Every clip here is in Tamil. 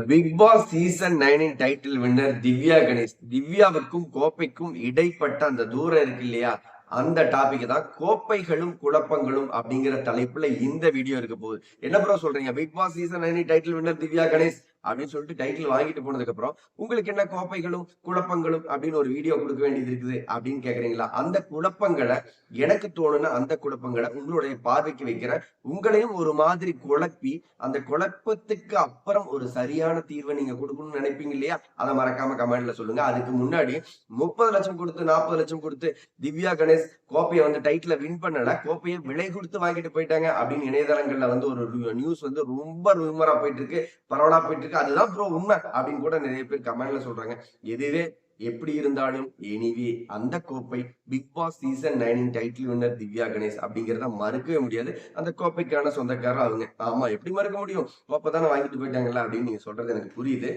Big Boss season 9 title winner Divya Ganesh. திவ்யாவுக்கும் கோப்பைக்கும் இடைப்பட்ட அந்த தூரம் இருக்கு இல்லையா? அந்த டாபிக் தான் கோப்பைகளும் குழப்பங்களும் அப்படிங்கிற தலைப்புல இந்த வீடியோ இருக்க போகுது. என்ன ப்ரோ சொல்றீங்க? Bigg Boss season 9 title winner Divya Ganesh அப்படின்னு சொல்லிட்டு டைட்டில் வாங்கிட்டு போனதுக்கு அப்புறம் உங்களுக்கு என்ன கோப்பைகளும் குழப்பங்களும் அப்படின்னு ஒரு வீடியோ கொடுக்க வேண்டியது இருக்குது அப்படின்னு கேக்குறீங்களா? அந்த குழப்பங்களை எனக்கு தோணுன அந்த குழப்பங்களை உங்களுடைய பார்வைக்கு வைக்கிறேன். உங்களையும் ஒரு மாதிரி குழப்பி அந்த குழப்பத்துக்கு அப்புறம் ஒரு சரியான தீர்வை நீங்க கொடுக்கணும்னு நினைப்பீங்க இல்லையா? அதை மறக்காம கமெண்ட்ல சொல்லுங்க. அதுக்கு முன்னாடி 30 லட்சம் கொடுத்து 40 லட்சம் கொடுத்து திவ்யா கணேஷ் கோப்பையை வந்து டைட்டில வின் பண்ணல, கோப்பையை விலை கொடுத்து வாங்கிட்டு போயிட்டாங்க அப்படின்னு இணையதளங்கள்ல வந்து ஒரு நியூஸ் வந்து ரொம்ப ரூமரா போயிட்டு இருக்கு, பரவலா போயிட்டு இருக்கு. அதுதான் ப்ரோ உண்மை அப்படின்னு கூட நிறைய பேர் கமெண்ட்ல சொல்றாங்க. எதுவே எப்படி இருந்தாலும் எனிவே அந்த கோப்பை Bigg Boss season 9 title winner Divya Ganesh அப்படிங்கறத மறுக்கவே முடியாது. அந்த கோப்பைக்கான சொந்தக்காரர் அவங்க. ஆமா, எப்படி மறுக்க முடியும்? கோப்பை தானே வாங்கிட்டு போயிட்டாங்கல்ல அப்படின்னு நீங்க சொல்றது எனக்கு புரியுது.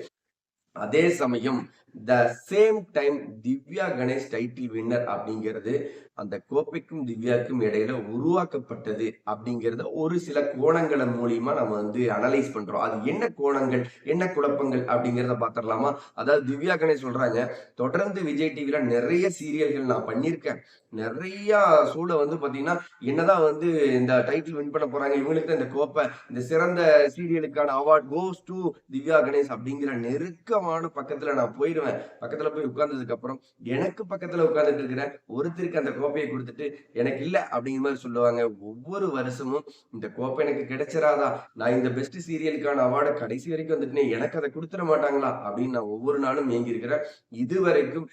அதே சமயம் the same time Divya Ganesh title winner அப்படிங்கிறது அந்த கோப்பைக்கும் திவ்யாக்கும் இடையில உருவாக்கப்பட்டது அப்படிங்கிறத ஒரு சில கோணங்களை மூலியமா நம்ம வந்து அனலைஸ் பண்றோம். அது என்ன கோணங்கள், என்ன குழப்பங்கள் அப்படிங்கிறத பாத்திரலாமா? அதாவது திவ்யா கணேஷ் சொல்றாங்க, தொடர்ந்து விஜய் டிவில நிறைய சீரியல்கள் நான் பண்ணியிருக்கேன். நிறைய சூழ வந்து பாத்தீங்கன்னா, என்னதான் வந்து இந்த டைட்டில் வின் பண்ண போறாங்க, இவங்களுக்கு இந்த கோப்பை, இந்த சிறந்த சீரியலுக்கான award goes to Divya Ganesh அப்படிங்கிற நெருக்கமான பக்கத்துல நான் போயிடுவேன். பக்கத்துல போய் உட்கார்ந்ததுக்கு அப்புறம் எனக்கு பக்கத்துல உட்கார்ந்துட்டு இருக்கிற ஒருத்தருக்கு அந்த கோப்பையை கொடுத்துட்டு எனக்கு இல்ல அப்படிங்கிற மாதிரி சொல்லுவாங்க. ஒவ்வொரு வருஷமும் இந்த கோப்பை எனக்கு கிடைச்சிராதா, நான் இந்த பெஸ்ட் சீரியலுக்கான அவார்டை கடைசி வரைக்கும் வந்துட்டேன், எனக்கு அதை கொடுத்துட மாட்டாங்களா அப்படின்னு நான் ஒவ்வொரு நாளும் ஏங்கி இருக்கிறேன். இதுவரைக்கும்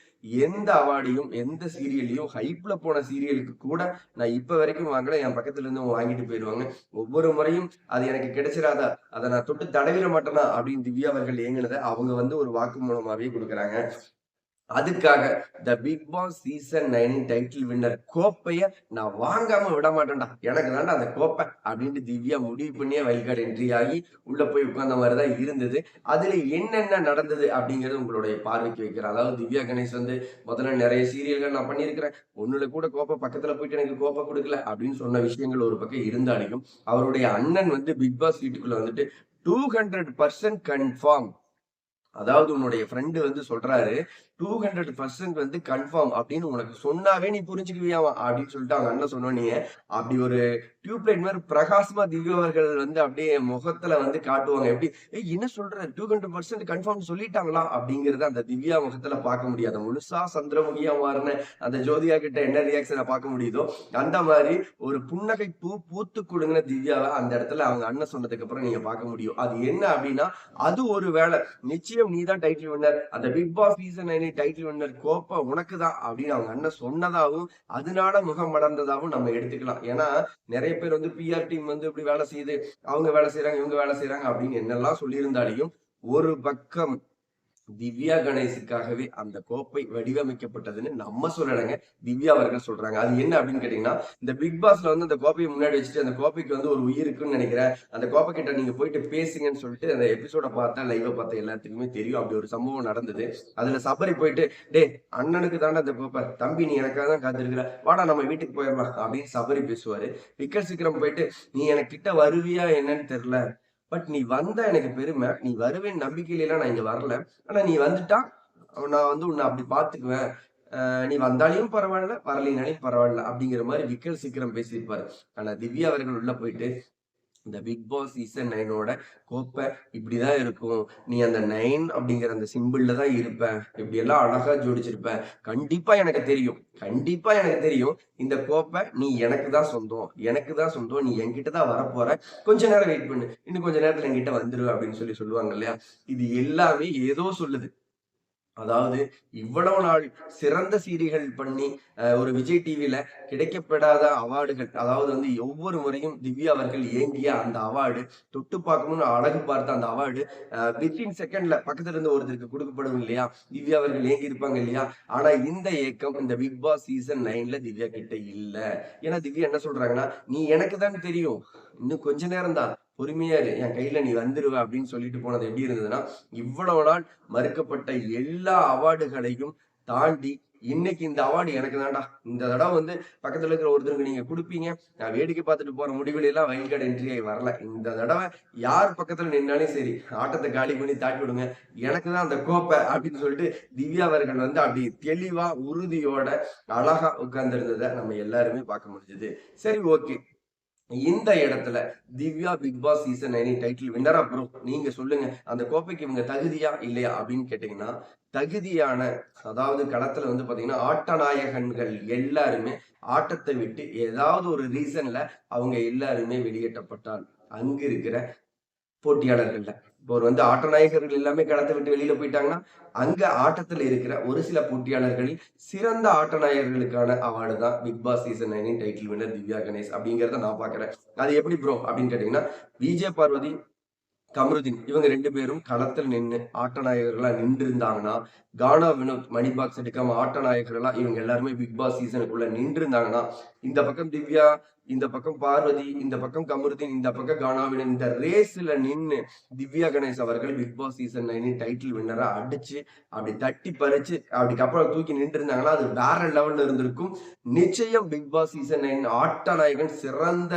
எந்த அவார்டையும் எந்த சீரியலையும் ஹைப்ல போன சீரியலுக்கு கூட நான் இப்ப வரைக்கும் வாங்கல. என் பக்கத்துல இருந்து வாங்கிட்டு போயிடுவாங்க. ஒவ்வொரு முறையும் அது எனக்கு கிடைச்சிராதா, அதை நான் தொட்டு தடவிட மாட்டேனா அப்படின்னு திவ்யா அவர்கள் ஏங்கினதை அவங்க வந்து ஒரு வாக்கு மூலமாவே கொடுக்குறாங்க. அதுக்காக the Bigg Boss season 9 title winner கோப்பைய நான் வாங்காம விட மாட்டேன்டா, எனக்கு தாண்டா அந்த கோப்பை அப்படின்ட்டு திவ்யா முடிவு பண்ணியே வைல்ட் கார்டு என்ட்ரி ஆகி உள்ள போய் உட்கார்ந்த மாதிரிதான் இருந்தது. அதுல என்னென்ன நடந்தது அப்படிங்கிறது உங்களுடைய பார்வைக்கு வைக்கிறேன். அதாவது திவ்யா கணேஷ் வந்து முதல்ல நிறைய சீரியல்கள் நான் பண்ணியிருக்கிறேன், ஒண்ணுல கூட கோப்பை பக்கத்துல போயிட்டு எனக்கு கோப்பை கொடுக்கல அப்படின்னு சொன்ன விஷயங்கள் ஒரு பக்கம் இருந்தாலும், அவருடைய அண்ணன் வந்து பிக் பாஸ் வீட்டுக்குள்ள வந்துட்டு 200% கன்ஃபார்ம், அதாவது உன்னுடைய ஃப்ரெண்டு வந்து சொல்றாரு 200% வந்து கன்ஃபார்ம் அப்படின்னு உனக்கு சொன்னாவே நீ புரிஞ்சுக்குவியாமா அப்படின்னு சொல்லிட்டு அவங்க அண்ணன் சொன்னோன்னே அப்படி ஒரு டியூப்லைட் மாதிரி பிரகாசமா திவ்யா அவர்கள் வந்து அப்படியே முகத்துல வந்து காட்டுவாங்க. எப்படி என்ன சொல்ற 200% கன்ஃபார்ம் சொல்லிட்டாங்களா அப்படிங்கறத அந்த திவ்யா முகத்துல பார்க்க முடியாது. முழுசா சந்திரமுகியா மாறின அந்த ஜோதியா கிட்ட என்ன ரியாக்ஷனை பார்க்க முடியுதோ அந்த மாதிரி ஒரு புன்னகை பூத்து கொடுங்கின திவ்யாவை அந்த இடத்துல அவங்க அண்ணன் சொன்னதுக்கு அப்புறம் நீங்க பார்க்க முடியும். அது என்ன அப்படின்னா, அது ஒரு வேலை நிச்சயம் நீ தான் டைட்டில் வின்னர், அந்த Bigg Boss season 9 title winner கோப்பை உனக்கு தான் அப்படின்னு அவங்க அண்ணன் சொன்னதாகவும் அதனால முகம் மலர்ந்ததாகவும் நம்ம எடுத்துக்கலாம். ஏன்னா நிறைய பேர் வந்து பிஆர் டீம் வந்து இப்படி வேலை செய்யுது, அவங்க வேலை செய்யறாங்க, இவங்க வேலை செய்யறாங்க அப்படின்னு என்னெல்லாம் சொல்லியிருந்தாலையும் ஒரு பக்கம் திவ்யா கணேசுக்காகவே அந்த கோப்பை வடிவமைக்கப்பட்டதுன்னு நம்ம சொல்லலைங்க, திவ்யா அவர்கள் சொல்றாங்க. அது என்ன அப்படின்னு கேட்டீங்கன்னா, இந்த பிக் பாஸ்ல வந்து அந்த கோப்பையை முன்னாடி வச்சுட்டு அந்த கோப்பைக்கு வந்து ஒரு உயிர் இருக்குன்னு நினைக்கிறேன், அந்த கோப்பை கிட்ட நீங்க போயிட்டு பேசுங்கன்னு சொல்லிட்டு அந்த எபிசோட பார்த்தா லைவ பார்த்த எல்லாத்துக்குமே தெரியும். அப்படி ஒரு சம்பவம் நடந்தது. அதுல சபரி போயிட்டு, டே அண்ணனுக்கு தானே அந்த கோப்பை, தம்பி நீ எனக்காக தான் காத்திருக்கிற, வாடா நம்ம வீட்டுக்கு போயிடலாம் அப்படின்னு சபரி பேசுவாரு. விக்கல் சீக்கிரம் போயிட்டு, நீ எனக்கு கிட்ட வருவியா என்னன்னு தெரியல, பட் நீ வந்தா எனக்கு பெருமை, நீ வருவேன்னு நம்பிக்கையில எல்லாம் நான் இங்க வரல, ஆனா நீ வந்துட்டா நான் வந்து உன்னை அப்படி பாத்துக்குவேன், நீ வந்தாலையும் பரவாயில்ல வரலைனாலையும் பரவாயில்ல அப்படிங்கிற மாதிரி விக்கல் சீக்கிரம் பேசியிருப்பாரு. ஆனா திவ்யா அவர்கள் உள்ள போயிட்டு இந்த பிக் பாஸ் சீசன் 9ஓட கோப்பை இப்படிதான் இருக்கும், நீ அந்த 9 அப்படிங்கிற அந்த சிம்பிள்ல தான் இருப்ப, இப்படி எல்லாம் அழகா ஜோடிச்சிருப்ப, கண்டிப்பா எனக்கு தெரியும், கண்டிப்பா எனக்கு தெரியும் இந்த கோப்பை நீ எனக்கு தான் சொந்தம், எனக்கு தான் சொந்தம், நீ என்கிட்ட தான் வரப்போற, கொஞ்ச நேரம் வெயிட் பண்ணு, இன்னும் கொஞ்ச நேரத்துல என்கிட்ட வந்துரு அப்படின்னு சொல்லுவாங்க இல்லையா? இது எல்லாமே ஏதோ சொல்லுது. அதாவது இவ்வளவு நாள் சிறந்த சீரியல்கள் பண்ணி ஒரு விஜய் டிவில கிடைக்கப்பெறாத அவார்டுகள், அதாவது வந்து ஒவ்வொரு முறையும் திவ்யா அவர்கள் ஏங்கிய அந்த அவார்டு, தொட்டு பார்க்கணும்னு அழகு பார்த்த அந்த அவார்டு வித்தின் செகண்ட்ல பக்கத்துல இருந்து ஒருத்தருக்கு கொடுக்கப்படும் இல்லையா? திவ்யா அவர்கள் ஏங்கி இருப்பாங்க இல்லையா? ஆனா இந்த ஏக்கம் இந்த பிக் பாஸ் சீசன் 9ல திவ்யா கிட்ட இல்ல. ஏன்னா திவ்யா என்ன சொல்றாங்கன்னா, நீ எனக்கு தான் தெரியும், இன்னும் கொஞ்ச நேரம் தான், பொறுமையா இரு, என் கையில நீ வந்துருவ அப்படின்னு சொல்லிட்டு போனது எப்படி இருந்ததுன்னா, இவ்வளவு நாள் மறுக்கப்பட்ட எல்லா அவார்டுகளையும் தாண்டி இன்னைக்கு இந்த அவார்டு எனக்கு தான்டா, இந்த தடவை வந்து பக்கத்துல இருக்கிற ஒருத்தருக்கு நீங்க கொடுப்பீங்க, நான் வேடிக்கை பார்த்துட்டு போற முடிவுல எல்லாம் வைல்ட் கார்டு என்ட்ரி ஆகி வரல. இந்த தடவை யார் பக்கத்துல நின்னாலும் சரி, ஆட்டத்தை காலி பண்ணி தாட்டி விடுங்க, எனக்கு தான் அந்த கோப்பை அப்படின்னு சொல்லிட்டு திவ்யா அவர்கள் வந்து அப்படி தெளிவா உறுதியோட அழகா உட்கார்ந்து இருந்ததை நம்ம எல்லாருமே பார்க்க முடிஞ்சது. சரி, ஓகே. இந்த இடத்துல Divya Bigg Boss season 9 title வின்னரா ப்ரோ, நீங்க சொல்லுங்க, அந்த கோப்பைக்கு இவங்க தகுதியா இல்லையா அப்படின்னு கேட்டீங்கன்னா, தகுதியான, அதாவது களத்துல வந்து பாத்தீங்கன்னா ஆட்ட நாயகன்கள் எல்லாருமே ஆட்டத்தை விட்டு ஏதாவது ஒரு ரீசன்ல அவங்க எல்லாருமே வெளியேற்றப்பட்டால் அங்கு இருக்கிற போட்டியாளர்கள்ல இப்போ வந்து ஆட்ட நாயகர்கள் எல்லாமே களத்தை விட்டு வெளியில போயிட்டாங்கன்னா, அங்க ஆட்டத்துல இருக்கிற ஒரு சில போட்டியாளர்களில் சிறந்த ஆட்ட நாயகர்களுக்கான அவார்டு தான் Bigg Boss season 9 title winner Divya Ganesh அப்படிங்கிறத நான் பாக்குறேன். அது எப்படி ப்ரோ அப்படின்னு கேட்டீங்கன்னா, விஜய் பார்வதி, கமருதீன் இவங்க 2 பேரும் களத்தில் நின்னு ஆட்ட நாயகர்களா நின்று இருந்தாங்கன்னா, கானா வினோத் மணி பாக்ஸ் எடுக்காம ஆட்ட நாயகர்களா இவங்க எல்லாருமே பிக் பாஸ் சீசனுக்குள்ள நின்று இருந்தாங்கன்னா, இந்த பக்கம் திவ்யா, இந்த பக்கம் பார்வதி, இந்த பக்கம் கமருதீன், இந்த பக்கம் கானா வினோத், இந்த ரேஸ்ல நின்னு திவ்யா கணேஷ் அவர்கள் பிக் பாஸ் சீசன் 9 டைட்டில் வின்னரா அடிச்சு அப்படி தட்டி பறிச்சு அப்படிக்கப்புறம் தூக்கி நின்று இருந்தாங்கன்னா, அது வேற லெவல்ல இருந்திருக்கும். நிச்சயம் பிக் பாஸ் சீசன் 9 ஆட்ட நாயகன், சிறந்த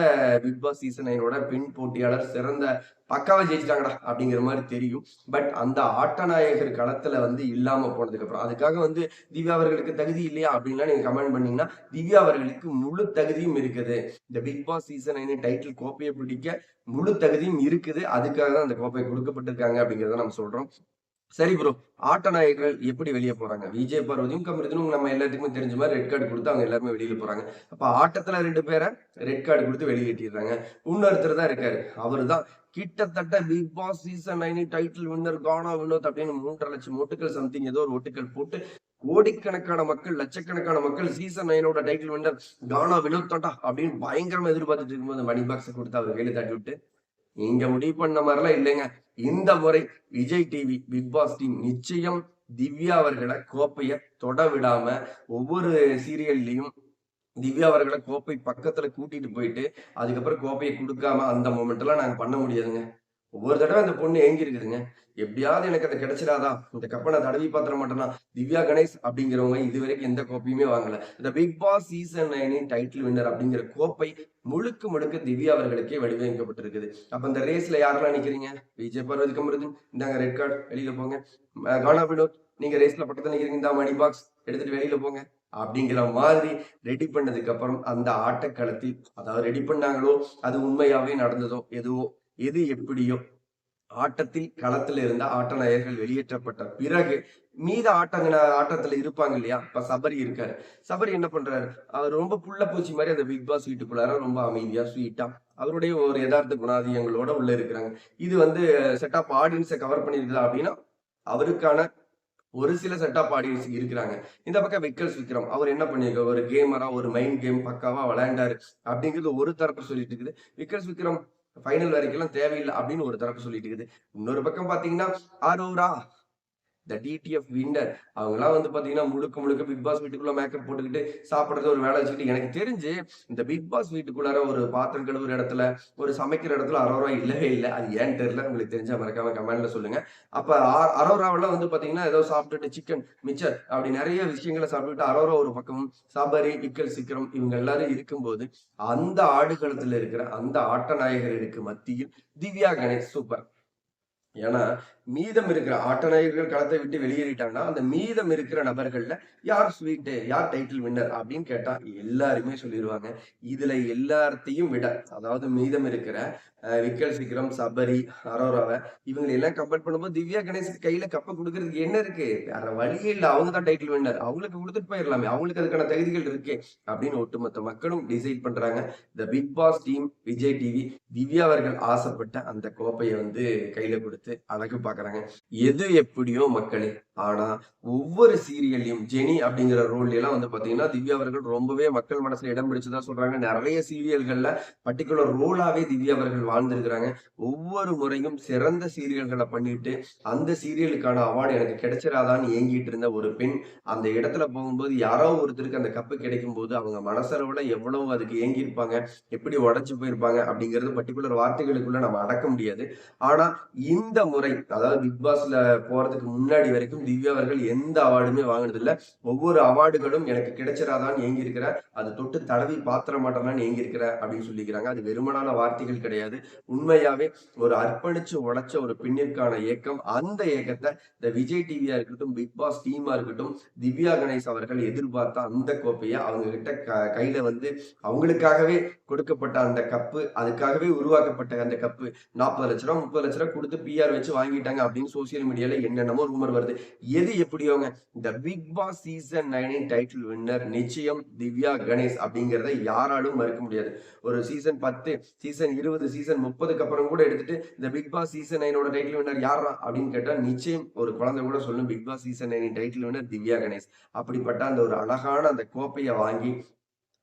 பிக் பாஸ் சீசன் 9 பெண் போட்டியாளர், சிறந்த பக்காவா ஜெயிச்சிட்டாங்கடா அப்படிங்கிற மாதிரி தெரியும். பட் அந்த ஆட்டநாயகர் களத்துல வந்து இல்லாம போனதுக்கு அப்புறம் அதுக்காக வந்து திவ்யா அவர்களுக்கு தகுதி இல்லையா அப்படின்லாம் நீங்க கமெண்ட் பண்ணீங்கன்னா, திவ்யா அவர்களுக்கு முழு தகுதியும் இருக்குது. இந்த பிக் பாஸ் சீசன் 9 டைட்டில் கோப்பையை பிடிக்க முழு தகுதியும் இருக்குது. அதுக்காக தான் அந்த கோப்பை கொடுக்கப்பட்டிருக்காங்க அப்படிங்கிறத நம்ம சொல்றோம். சரி ப்ரோ, ஆட்ட நாயகர்கள் எப்படி வெளியே போறாங்க? விஜய் பார்வதியும் கமருதீனும் நம்ம எல்லாத்துக்குமே தெரிஞ்ச மாதிரி ரெட் கார்டு கொடுத்து அவங்க எல்லாருமே வெளியில போறாங்க. அப்ப ஆட்டத்துல 2 பேரை ரெட் கார்டு கொடுத்து வெளியேற்றிடுறாங்க. இன்னொருத்தர் தான் இருக்காரு. அவருதான் கிட்டத்தட்ட Bigg Boss season 9 title winner Gana Vinoth அப்படின்னு 3.5 லட்சம் ஓட்டுகள் சம்திங் ஏதோ ஒரு ஓட்டுகள் போட்டு கோடிக்கணக்கான மக்கள், லட்சக்கணக்கான மக்கள் season 9 title winner Gana Vinod தான்டா அப்படின்னு பயங்கரமா எதிர்பார்த்துட்டு இருக்கும்போது மணி பாக்ஸ் கொடுத்து அவர் கையில தட்டி விட்டு, நீங்க முடிவு பண்ண மாதிரிலாம் இல்லைங்க. இந்த முறை Vijay TV Bigg Boss team நிச்சயம் திவ்யா அவர்களை கோப்பைய தொட விடாம ஒவ்வொரு சீரியல்லையும் திவ்யா அவர்களை கோப்பை பக்கத்துல கூட்டிட்டு போயிட்டு அதுக்கப்புறம் கோப்பையை கொடுக்காம அந்த மொமெண்ட் எல்லாம் நாங்க பண்ண முடியாதுங்க. ஒவ்வொரு தடவை அந்த பொண்ணு ஏங்கி இருக்குதுங்க. எப்படியாவது எனக்கு அது கிடைச்சிடாதா, இந்த கப்பை நான் தடவி பாத்திர மாட்டேனா. திவ்யா கணேஷ் அப்படிங்கிறவங்க இதுவரைக்கும் எந்த கோப்பையுமே வாங்கல. இந்த Bigg Boss season 9 title winner அப்படிங்கிற கோப்பை முழுக்க முழுக்க திவ்யா அவர்களுக்கே வடிவமைக்கப்பட்டிருக்குது. அப்ப இந்த ரேஸ்ல யாரெல்லாம் நிக்கிறீங்க? விஜய் பார்வதி, கமருதீன், இந்தாங்க ரெட் கார்டு, வெளியில போங்க. கானா வினோத், நீங்க ரேஸ்ல பக்கத்துல நிக்கிறீங்க, இந்த மணி பாக்ஸ் எடுத்துட்டு வெளியில போங்க அப்படிங்கிற மாதிரி ரெடி பண்ணதுக்கு அப்புறம் அந்த ஆட்டக்களத்தில், அதாவது ரெடி பண்ணாங்களோ அது உண்மையாவே நடந்ததோ எதுவோ, எது எப்படியோ, ஆட்டத்தில் களத்துல இருந்த ஆட்ட நாயகர்கள் வெளியேற்றப்பட்ட பிறகு மீத ஆட்டத்துல இருப்பாங்க இல்லையா? இப்ப சபரி இருக்காரு. சபரி என்ன பண்றாரு? அவர் ரொம்ப புள்ள பூச்சி மாதிரி அந்த பிக் பாஸ் வீட்டுக்குள்ளார ரொம்ப அமைதியா, ஸ்வீட்டா, அவருடைய ஒரு யதார்த்த குணாதியங்களோட உள்ள இருக்கிறாங்க. இது வந்து செட் ஆஃப் ஆடியன்ஸை கவர் பண்ணிருக்குதா அப்படின்னா, அவருக்கான ஒரு சில செட் ஆஃப் ஆடியன்ஸ் இருக்கிறாங்க. இந்த பக்கம் விக்கல்ஸ் விக்ரம் அவர் என்ன பண்ணிருக்காரு? ஒரு கேமரா, ஒரு மைண்ட் கேம் பக்காவா விளையாண்டாரு அப்படிங்கிறது ஒரு தரப்பு சொல்லிட்டு இருக்குது. விக்கல்ஸ் விக்ரம் ஃபைனல் வரைக்கும் தேவையில்லை அப்படின்னு ஒரு தரப்பு சொல்லிட்டு இருக்குது. இன்னொரு பக்கம் பாத்தீங்கன்னா ஆரோரா, த டிடிஎஃப் வின்னர், அவங்கலாம் வந்து பாத்தீங்கன்னா முழுக்க முழுக்க பிக் பாஸ் வீட்டுக்குள்ள மேக்கப் போட்டுக்கிட்டு சாப்பிடுறது ஒரு வேலை வச்சுக்கிட்டு, எனக்கு தெரிஞ்சு இந்த பிக் பாஸ் வீட்டுக்குள்ளார ஒரு பாத்திரம் கழுவுற இடத்துல, ஒரு சமைக்கிற இடத்துல அரோரா இல்லவே இல்லை. அது ஏன்னு தெரியல. உங்களுக்கு தெரிஞ்சா மறக்காம கமெண்ட்ல சொல்லுங்க. அப்ப அரோராவெல்லாம் வந்து பாத்தீங்கன்னா ஏதோ சாப்பிட்டுட்டு சிக்கன் மிச்சர் அப்படி நிறைய விஷயங்களை சாப்பிட்டுட்டு அரோரா ஒரு பக்கமும், சபரி, விக்கல் சிக்கரம் இவங்க எல்லாரும் இருக்கும்போது அந்த ஆடுகளத்துல இருக்கிற அந்த ஆட்ட நாயகர்களுக்கு மத்தியில் திவ்யா கணேஷ் சூப்பர். ஏன்னா மீதம் இருக்கிற ஆட்ட நாயகர்கள் களத்தை விட்டு வெளியேறிட்டாங்கன்னா, அந்த மீதம் இருக்கிற நபர்கள்ல யார் ஸ்வீட்டு, யார் டைட்டில் வின்னர் அப்படின்னு கேட்டா எல்லாருமே சொல்லிருவாங்க. இதுல எல்லாத்தையும் விட, அதாவது மீதம் இருக்கிற விக்கல் சிக்ரம், சபரி, அரோராவ இவங்களை எல்லாம் கம்பேர் பண்ணும்போது திவ்யா கணேஷ்க்கு கையில கப்ப குடுக்கறதுக்கு என்ன இருக்கு? வேற வழியே இல்ல. அவங்க தான் டைட்டில் வின்னர். அவங்களுக்கு கொடுத்துட்டு போயிடலாமே. அவங்களுக்கு அதுக்கான தகுதிகள் இருக்கே அப்படின்னு ஒட்டுமொத்த மக்களும் டிசைட் பண்றாங்க. இந்த Bigg Boss team, Vijay TV, Divya அவர்கள் ஆசைப்பட்ட அந்த கோப்பையை வந்து கையில கொடுத்து அழகு பாக்குறாங்க. எது எப்படியோ மக்களே, ஆனா ஒவ்வொரு சீரியல்லையும் ஜெனி அப்படிங்கிற ரோல் எல்லாம் வந்து பாத்தீங்கன்னா திவ்யா அவர்கள் ரொம்பவே மக்கள் மனசுல இடம் பிடிச்சதா சொல்றாங்க. நிறைய சீரியல்கள்ல பர்டிகுலர் ரோலாவே திவ்யா அவர்கள் அவர்கள் வாழ்ந்திருக்கிறாங்க. ஒவ்வொரு முறையும் சிறந்த சீரியல்கள பண்ணிட்டு, அந்த சீரியலுக்கான அவார்டு எனக்கு கிடைச்சிராதான்னு ஏங்கிட்டு இருந்த ஒரு பெண், அந்த இடத்துல போகும்போது யாரோ ஒருத்தருக்கு அந்த கப்பு கிடைக்கும்போது, அவங்க மனசளவுல எவ்வளவு அதுக்கு ஏங்கியிருப்பாங்க, எப்படி உடைஞ்சு போயிருப்பாங்க அப்படிங்கிறது பர்ட்டிகுலர் வார்த்தைகளுக்குள்ள நம்ம அடக்க முடியாது. ஆனா, இந்த முறை அதாவது பிக் பாஸ்ல போறதுக்கு முன்னாடி வரைக்கும் திவ்யா அவர்கள் எந்த அவார்டுமே வாங்குனதில்ல. ஒவ்வொரு அவார்டுகளும் எனக்கு கிடைச்சிராதான்னு ஏங்கியிருக்கிறேன். அது தொட்டு தடவி பாத்திர மாட்டேனான்னு ஏங்கியிருக்கிறேன் அப்படின்னு சொல்லிக்கிறாங்க. அது வெறுமனான வார்த்தைகள் கிடையாது. உண்மையாவே ஒரு அர்ப்பணிச்சு உழைச்ச ஒரு பெண்ணிற்கான ஏக்கம். அந்த ஏக்கத்த இந்த விஜய் டிவியா இருக்கட்டும், பிக் பாஸ் டீமா இருக்கட்டும், திவ்யா கணேஷ் அவர்கள் எதிர்பார்த்த அந்த கோப்பைய அவங்க கிட்ட கையில வந்து அவங்களுக்காகவே கொடுக்கப்பட்ட அந்த கப்பு, அதுக்காகவே உருவாக்கப்பட்ட அந்த கப்பு 40,00,000 30,00,000 குடுத்து பிஆர் வச்சு வாங்கிட்டாங்க அப்படின்னு சோசியல் மீடியால என்னென்னமோ ரூமர் வருது. எது எப்படியோங்க, இந்த Bigg Boss season 9 title winner நிச்சயம் திவ்யா கணேஷ் அப்படிங்கிறத யாராலும் மறுக்க முடியாது. ஒரு சீசன் 10, சீசன் 20, சீசன் 30க்கு அப்புறம் கூட எடுத்துட்டு இந்த Bigg Boss season 9 title winner யார்ரா அப்படின்னு கேட்டா நிச்சயம் ஒரு குழந்தை கூட சொல்லும் Bigg Boss season 9 title winner Divya Ganesh. அப்படிப்பட்ட அந்த ஒரு அழகான அந்த கோப்பைய வாங்கி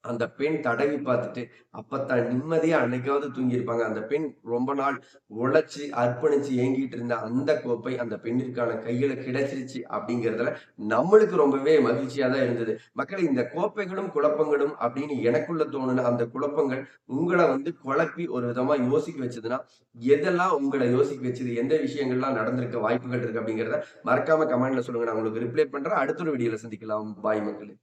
அந்த பெண் தடவி பார்த்துட்டு, அப்பத்தான் நிம்மதியா அன்னைக்காவது தூங்கியிருப்பாங்க. அந்த பெண் ரொம்ப நாள் உழைச்சு, அர்ப்பணிச்சு ஏங்கிட்டு இருந்த அந்த கோப்பை அந்த பெண்ணிற்கான கையில கிடைச்சிருச்சு அப்படிங்கிறதுல நம்மளுக்கு ரொம்பவே மகிழ்ச்சியா தான் இருந்தது. மக்களே இந்த கோப்பைகளும், குழப்பங்களும் அப்படின்னு எனக்குள்ள தோணுன அந்த குழப்பங்கள் உங்கள வந்து குழப்பி ஒரு விதமா யோசிக்க வச்சதுன்னா, எதெல்லாம் உங்கள யோசிக்க வச்சது? எந்த விஷயங்கள்லாம் நடந்திருக்க வாய்ப்புகள் இருக்கு அப்படிங்கிறத மறக்காம கமெண்ட்ல சொல்லுங்க. நான் உங்களுக்கு ரிப்ளை பண்றேன். அடுத்த ஒரு வீடியோல சந்திக்கலாம். பாய் மக்களே.